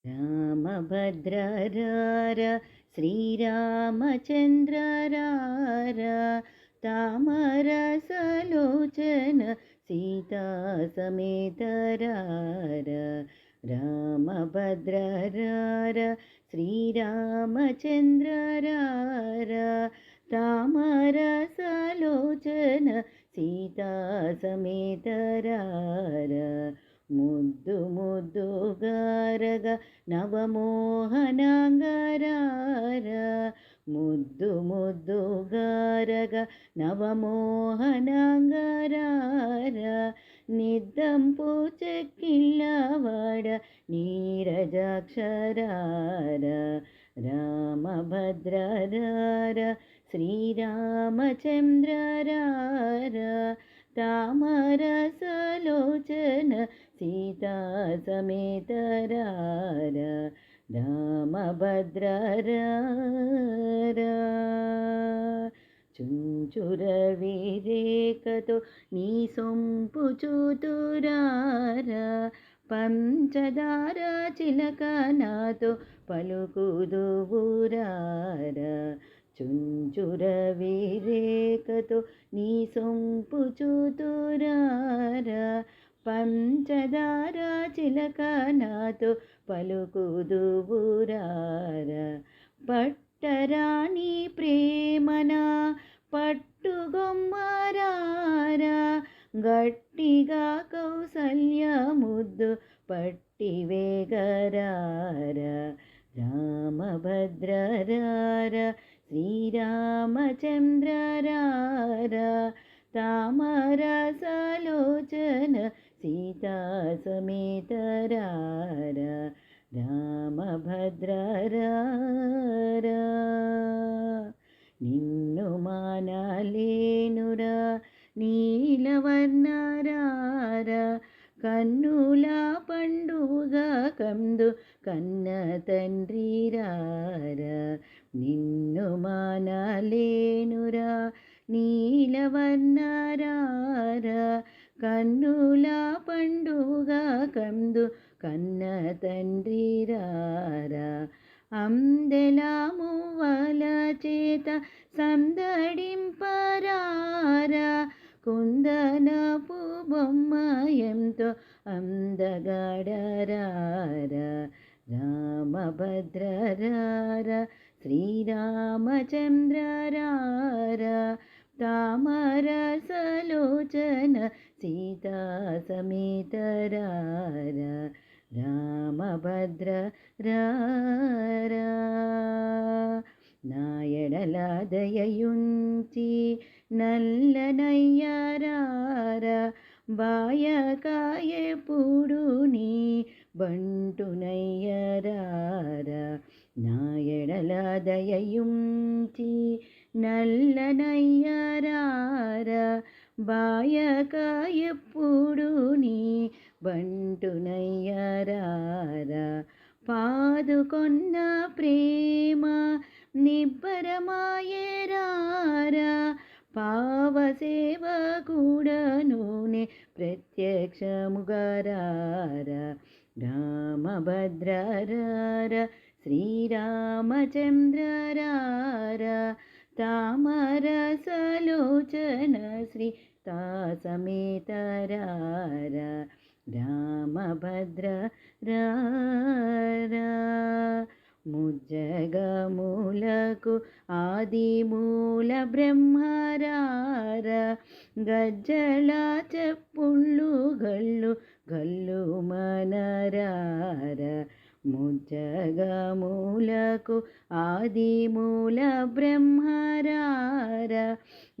రామభద్ర రార శ్రీరామచంద్ర రార తామరసలోచన సీతా సమేత రార రామభద్ర రార శ్రీరామచంద్ర రార తామరసలోచన సీతా సమేత రార ముద్దు ముద్దుగారగ నవమోహనంగరార ముద్దు ముద్దుగారగ నవమోహనంగరార నిద్దంపు చెక్కిళ్ళవాడ నీరజాక్షరార రామభద్ర రార శ్రీరామచంద్ర రార తామరసలోచన సీతా సమేత రార రామభద్ర రార చుంచుర విరేకతో నీ సొంపు చూతురార పంచదార చిలక నాతో పలుకుదువురార చుంచుర విరేకతో నీ సొంపు చూతురార పంచదార చిలక నాతో పలుకుదువురార పట్టరాని ప్రేమన పట్టుగొమ్మరార గట్టిగా కౌసల్య ముద్దు పట్టి వేగరార రామభద్ర రార శ్రీరామచంద్ర రార తామరసలోచన సీతా సమేత రార రామభద్ర రార నిన్ను మానలేనురా నీలవర్ణ రార కన్నుల పండుగ కందు కన్న తండ్రి రార నిన్ను మానలేనురా నీలవర్ణ రార కన్నుల పండుగ కందు కన్న తండ్రి రార అందెల మువ్వల చేత సందడింపరార కుందనపు బొమ్మ ఎంతో అందగడరార రామభద్ర రార శ్రీరామచంద్ర రార తామరసలోచన సీతా సమేత రార రామభద్ర రార నాయడల దయయుంచి నల్లనయ్యరార బాయకాయెప్పుడు నీ బంటునయ్యరార నాయడల దయయుంచి నల్లనయ్యరార బాయకాయెప్పుడు నీ బంటునయ్యరార పాదుకొన్న ప్రేమ నిబ్బరమాయరార పావసేవ కూడనునే ప్రత్యక్షముగరార రామభద్ర రార శ్రీరామచంద్ర రార తామరసలోచన శ్రీ తా సమేత రార రామభద్ర రార ముజ్జగములకు ఆదిమూల బ్రహ్మరార గజ్జల చెప్పుళ్ళు గల్లు గల్లు మనరార ముజ్జగములకు ఆదిమూల బ్రహ్మరార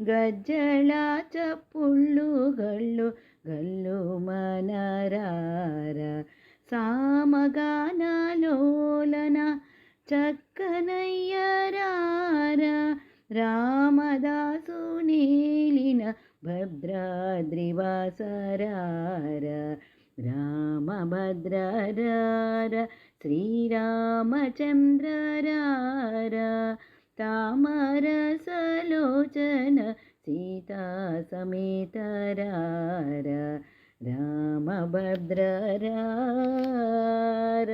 గజ్జల చెప్పుళ్ళు గల్లు గల్లు మనరార సామగానలోలన చక్కనయ్యరార రామదాసు నీలిన భద్రాద్రివాసరార రామభద్ర రార శ్రీరామచంద్ర రార తామరసలోచన సీతా సమేత రార రామభద్ర రార